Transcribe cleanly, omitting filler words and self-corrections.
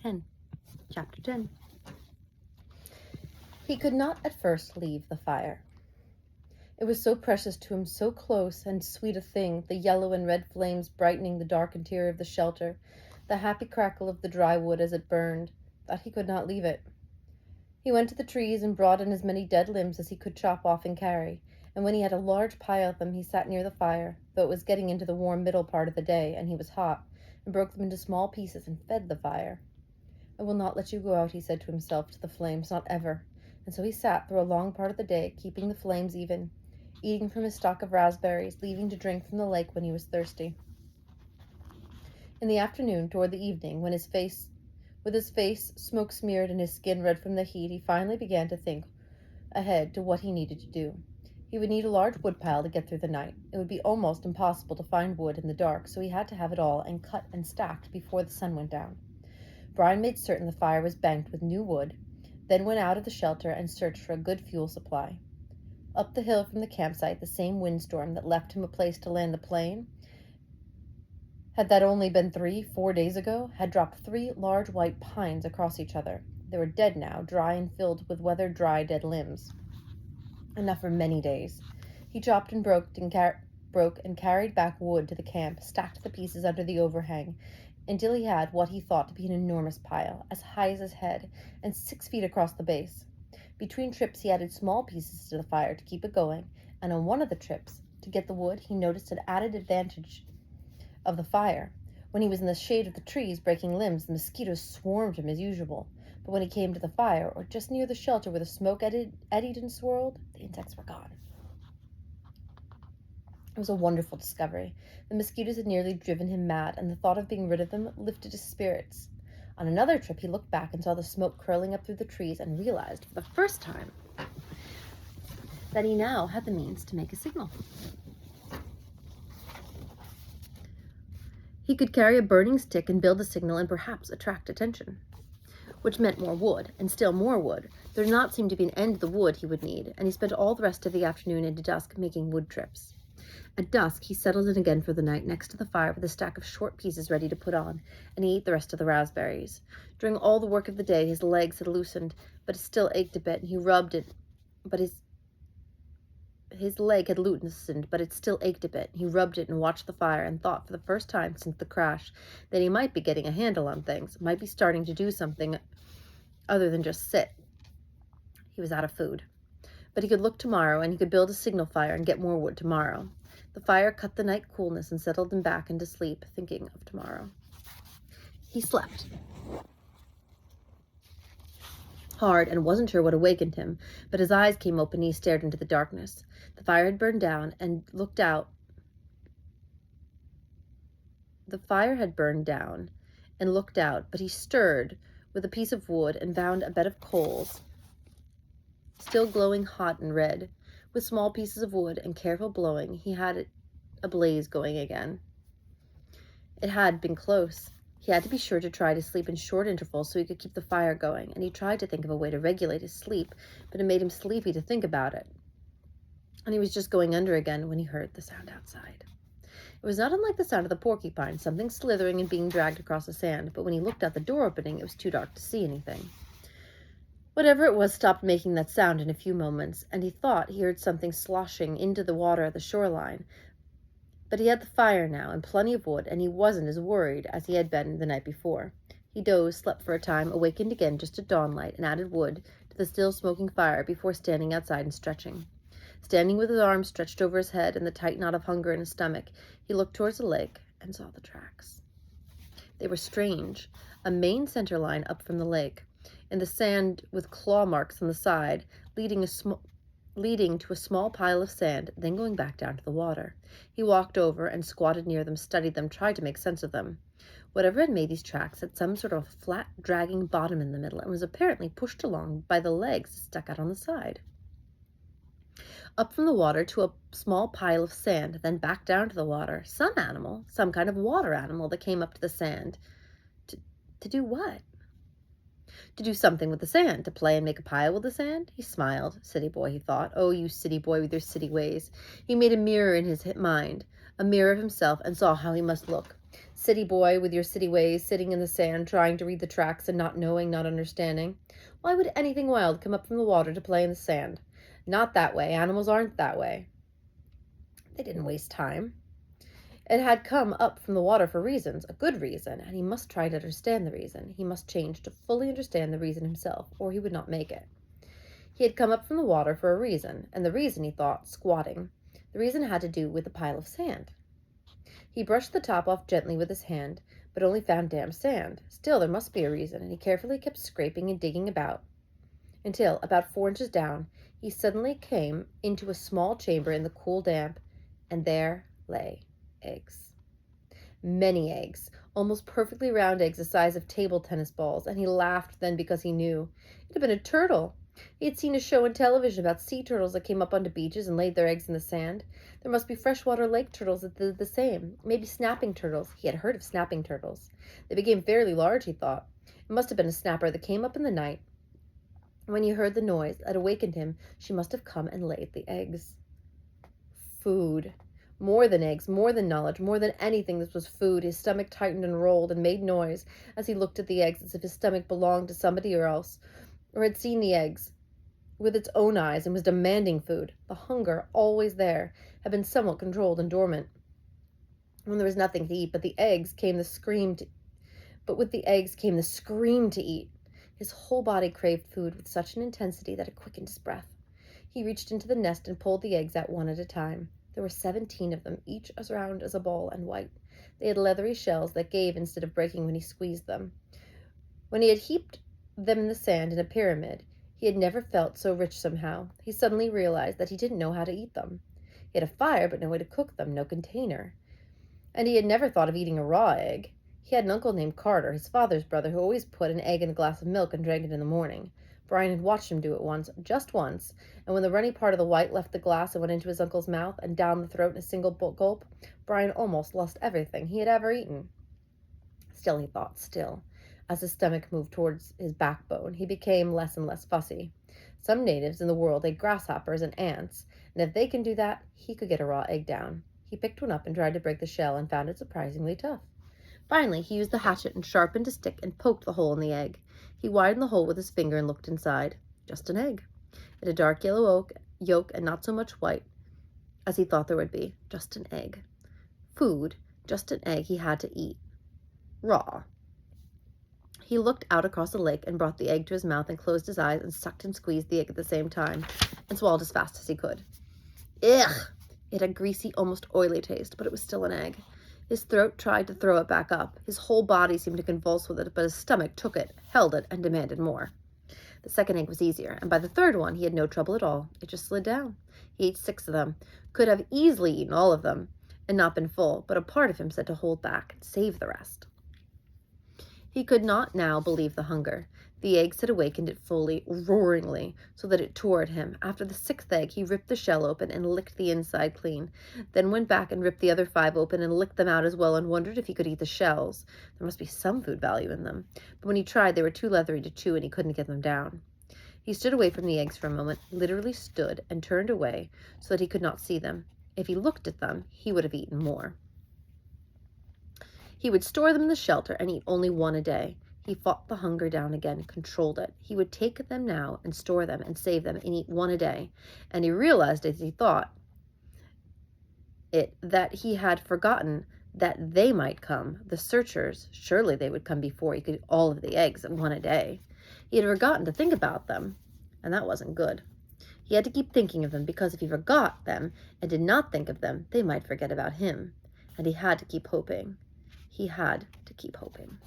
10. Chapter 10. He could not at first leave the fire. It was so precious to him, so close and sweet a thing, the yellow and red flames brightening the dark interior of the shelter, the happy crackle of the dry wood as it burned, that he could not leave it. He went to the trees and brought in as many dead limbs as he could chop off and carry, and when he had a large pile of them, he sat near the fire, though it was getting into the warm middle part of the day, and he was hot, and broke them into small pieces and fed the fire. "I will not let you go out," he said to himself, "to the flames, not ever." And so he sat through a long part of the day, keeping the flames even, eating from his stock of raspberries, leaving to drink from the lake when he was thirsty. In the afternoon, toward the evening, with his face smoke-smeared and his skin red from the heat, he finally began to think ahead to what he needed to do. He would need a large woodpile to get through the night. It would be almost impossible to find wood in the dark, so he had to have it all and cut and stacked before the sun went down. Brian made certain the fire was banked with new wood, then went out of the shelter and searched for a good fuel supply. Up the hill from the campsite, the same windstorm that left him a place to land the plane, had that only been 3-4 days ago, had dropped 3 large white pines across each other. They were dead now, dry and filled with weather-dry dead limbs. Enough for many days. He chopped and broke and carried back wood to the camp, stacked the pieces under the overhang, until he had what he thought to be an enormous pile, as high as his head, and 6 feet across the base. Between trips he added small pieces to the fire to keep it going, and on one of the trips, to get the wood, he noticed an added advantage of the fire. When he was in the shade of the trees breaking limbs, the mosquitoes swarmed him as usual, but when he came to the fire, or just near the shelter where the smoke eddied and swirled, the insects were gone. It was a wonderful discovery. The mosquitoes had nearly driven him mad, and the thought of being rid of them lifted his spirits. On another trip, he looked back and saw the smoke curling up through the trees and realized, for the first time, that he now had the means to make a signal. He could carry a burning stick and build a signal and perhaps attract attention, which meant more wood, and still more wood. There did not seem to be an end to the wood he would need, and he spent all the rest of the afternoon into dusk making wood trips. At dusk, he settled in again for the night next to the fire with a stack of short pieces ready to put on, and he ate the rest of the raspberries. During all the work of the day, his legs had loosened, but it still ached a bit, and he rubbed it, but his leg had loosened, but it still ached a bit. He rubbed it and watched the fire and thought for the first time since the crash that he might be getting a handle on things, might be starting to do something other than just sit. He was out of food. But he could look tomorrow, and he could build a signal fire and get more wood tomorrow. The fire cut the night coolness and settled him back into sleep, thinking of tomorrow. He slept hard and wasn't sure what awakened him, but his eyes came open and he stared into the darkness. The fire had burned down and looked out. But he stirred with a piece of wood and found a bed of coals, still glowing hot and red. With small pieces of wood and careful blowing, he had a blaze going again. It had been close. He had to be sure to try to sleep in short intervals so he could keep the fire going, and he tried to think of a way to regulate his sleep, but it made him sleepy to think about it. And he was just going under again when he heard the sound outside. It was not unlike the sound of the porcupine, something slithering and being dragged across the sand, but when he looked out the door opening, it was too dark to see anything. Whatever it was stopped making that sound in a few moments, and he thought he heard something sloshing into the water at the shoreline. But he had the fire now and plenty of wood, and he wasn't as worried as he had been the night before. He dozed, slept for a time, awakened again just at dawnlight, and added wood to the still smoking fire before standing outside and stretching. Standing with his arms stretched over his head and the tight knot of hunger in his stomach, he looked towards the lake and saw the tracks. They were strange, a main center line up from the lake, in the sand with claw marks on the side, leading to a small pile of sand, then going back down to the water. He walked over and squatted near them, studied them, tried to make sense of them. Whatever had made these tracks had some sort of flat, dragging bottom in the middle and was apparently pushed along by the legs that stuck out on the side. Up from the water to a small pile of sand, then back down to the water. Some animal, some kind of water animal that came up to the sand. To do what? To do something with the sand, to play and make a pile with the sand? He smiled. City boy, he thought. Oh, you city boy with your city ways. He made a mirror in his mind, a mirror of himself, and saw how he must look. City boy with your city ways, sitting in the sand, trying to read the tracks and not knowing, not understanding. Why would anything wild come up from the water to play in the sand? Not that way. Animals aren't that way. They didn't waste time. It had come up from the water for reasons, a good reason, and he must try to understand the reason. He must change to fully understand the reason himself, or he would not make it. He had come up from the water for a reason, and the reason, he thought, squatting. The reason had to do with the pile of sand. He brushed the top off gently with his hand, but only found damp sand. Still, there must be a reason, and he carefully kept scraping and digging about, until, about 4 inches down, he suddenly came into a small chamber in the cool damp, and there lay eggs. Many eggs, almost perfectly round eggs the size of table tennis balls, and he laughed then because he knew. It had been a turtle. He had seen a show on television about sea turtles that came up onto beaches and laid their eggs in the sand. There must be freshwater lake turtles that did the same. Maybe snapping turtles. He had heard of snapping turtles. They became fairly large, he thought. It must have been a snapper that came up in the night. When he heard the noise that awakened him, she must have come and laid the eggs. Food. More than eggs, more than knowledge, more than anything, this was food. His stomach tightened and rolled and made noise as he looked at the eggs, as if his stomach belonged to somebody else, or had seen the eggs with its own eyes and was demanding food. The hunger, always there, had been somewhat controlled and dormant. When there was nothing to eat but the eggs, came the scream to eat. His whole body craved food with such an intensity that it quickened his breath. He reached into the nest and pulled the eggs out one at a time. There were 17 of them, each as round as a ball and white. They had leathery shells that gave instead of breaking when he squeezed them. When he had heaped them in the sand in a pyramid, he had never felt so rich somehow. He suddenly realized that he didn't know how to eat them. He had a fire, but no way to cook them, no container. And he had never thought of eating a raw egg. He had an uncle named Carter, his father's brother, who always put an egg in a glass of milk and drank it in the morning. Brian had watched him do it once, just once, and when the runny part of the white left the glass and went into his uncle's mouth and down the throat in a single gulp, Brian almost lost everything he had ever eaten. Still, he thought, as his stomach moved towards his backbone, he became less and less fussy. Some natives in the world ate grasshoppers and ants, and if they can do that, he could get a raw egg down. He picked one up and tried to break the shell and found it surprisingly tough. Finally, he used the hatchet and sharpened a stick and poked the hole in the egg. He widened the hole with his finger and looked inside. Just an egg. It had a dark yellow yolk and not so much white as he thought there would be. Just an egg. Food, just an egg he had to eat. Raw. He looked out across the lake and brought the egg to his mouth and closed his eyes and sucked and squeezed the egg at the same time and swallowed as fast as he could. Ugh! It had greasy, almost oily taste, but it was still an egg. His throat tried to throw it back up. His whole body seemed to convulse with it, but his stomach took it, held it, and demanded more. The second egg was easier, and by the third one he had no trouble at all. It just slid down. He ate 6 of them, could have easily eaten all of them, and not been full, but a part of him said to hold back and save the rest. He could not now believe the hunger. The eggs had awakened it fully, roaringly, so that it tore at him. After the 6th egg, he ripped the shell open and licked the inside clean, then went back and ripped the other 5 open and licked them out as well and wondered if he could eat the shells. There must be some food value in them. But when he tried, they were too leathery to chew and he couldn't get them down. He stood away from the eggs for a moment, literally stood and turned away so that he could not see them. If he looked at them, he would have eaten more. He would store them in the shelter and eat only 1 a day. He fought the hunger down again, controlled it. He would take them now and store them and save them and eat 1 a day. And he realized as he thought it that he had forgotten that they might come. The searchers, surely they would come before he could eat all of the eggs at 1 a day. He had forgotten to think about them, and that wasn't good. He had to keep thinking of them, because if he forgot them and did not think of them, they might forget about him. And he had to keep hoping. He had to keep hoping.